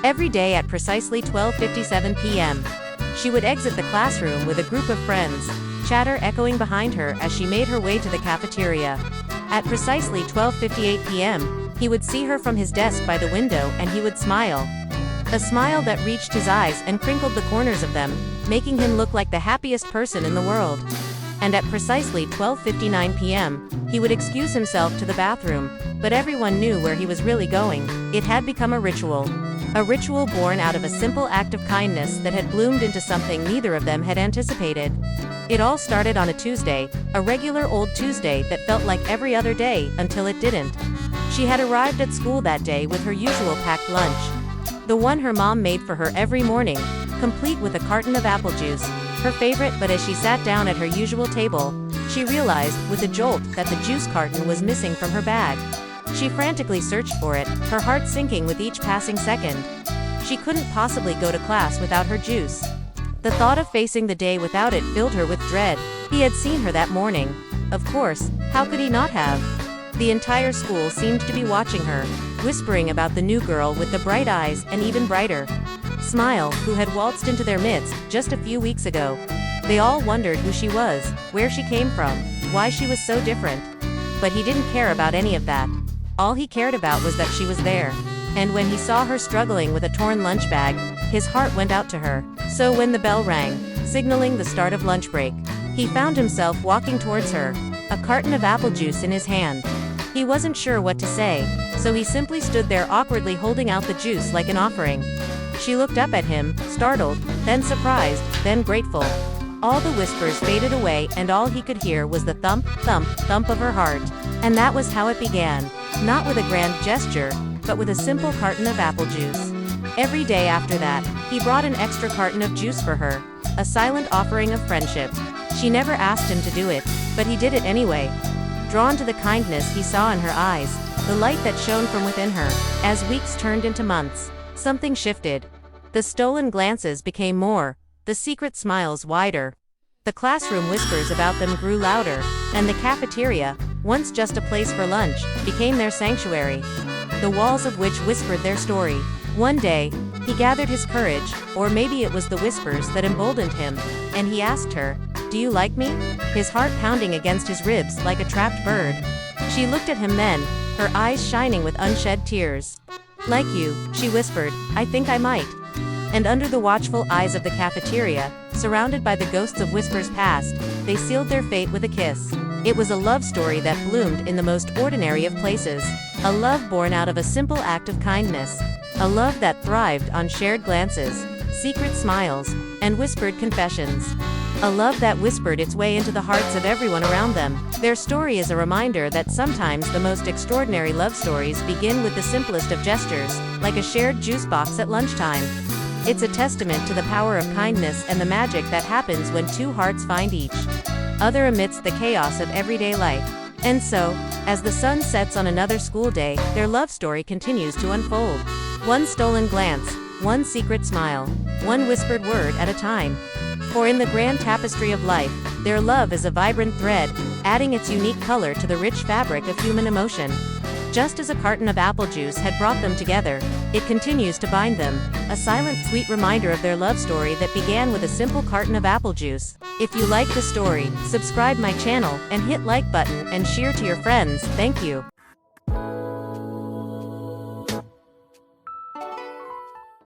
Every day at precisely 12:57 p.m., she would exit the classroom with a group of friends, chatter echoing behind her as she made her way to the cafeteria. At precisely 12:58 p.m., he would see her from his desk by the window and he would smile. A smile that reached his eyes and crinkled the corners of them, making him look like the happiest person in the world. And at precisely 12:59 p.m., he would excuse himself to the bathroom, but everyone knew where he was really going. It had become a ritual. A ritual born out of a simple act of kindness that had bloomed into something neither of them had anticipated. It all started on a Tuesday, a regular old Tuesday that felt like every other day until it didn't. She had arrived at school that day with her usual packed lunch. The one her mom made for her every morning, complete with a carton of apple juice, her favorite. But as she sat down at her usual table, she realized, with a jolt, that the juice carton was missing from her bag. She frantically searched for it, her heart sinking with each passing second. She couldn't possibly go to class without her juice. The thought of facing the day without it filled her with dread. He had seen her that morning. Of course, how could he not have? The entire school seemed to be watching her, whispering about the new girl with the bright eyes and even brighter smile, who had waltzed into their midst just a few weeks ago. They all wondered who she was, where she came from, why she was so different. But he didn't care about any of that. All he cared about was that she was there. And when he saw her struggling with a torn lunch bag, his heart went out to her. So when the bell rang, signaling the start of lunch break, he found himself walking towards her, a carton of apple juice in his hand. He wasn't sure what to say, so he simply stood there awkwardly holding out the juice like an offering. She looked up at him, startled, then surprised, then grateful. All the whispers faded away and all he could hear was the thump, thump, thump of her heart. And that was how it began, not with a grand gesture, but with a simple carton of apple juice. Every day after that, he brought an extra carton of juice for her, a silent offering of friendship. She never asked him to do it, but he did it anyway. Drawn to the kindness he saw in her eyes, the light that shone from within her. As weeks turned into months, something shifted. The stolen glances became more, the secret smiles wider. The classroom whispers about them grew louder, and the cafeteria, once just a place for lunch, became their sanctuary, the walls of which whispered their story. One day, he gathered his courage, or maybe it was the whispers that emboldened him, and he asked her, "Do you like me?" His heart pounding against his ribs like a trapped bird. She looked at him then, her eyes shining with unshed tears. "Like you," she whispered, "I think I might." And under the watchful eyes of the cafeteria, surrounded by the ghosts of whispers past, they sealed their fate with a kiss. It was a love story that bloomed in the most ordinary of places, a love born out of a simple act of kindness, a love that thrived on shared glances, secret smiles, and whispered confessions. A love that whispered its way into the hearts of everyone around them. Their story is a reminder that sometimes the most extraordinary love stories begin with the simplest of gestures, like a shared juice box at lunchtime. It's a testament to the power of kindness and the magic that happens when two hearts find each other amidst the chaos of everyday life. And so, as the sun sets on another school day, their love story continues to unfold. One stolen glance, one secret smile, one whispered word at a time. For in the grand tapestry of life, their love is a vibrant thread, adding its unique color to the rich fabric of human emotion. Just as a carton of apple juice had brought them together, it continues to bind them, a silent, sweet reminder of their love story that began with a simple carton of apple juice. If you like the story, subscribe my channel and hit like button and share to your friends. Thank you.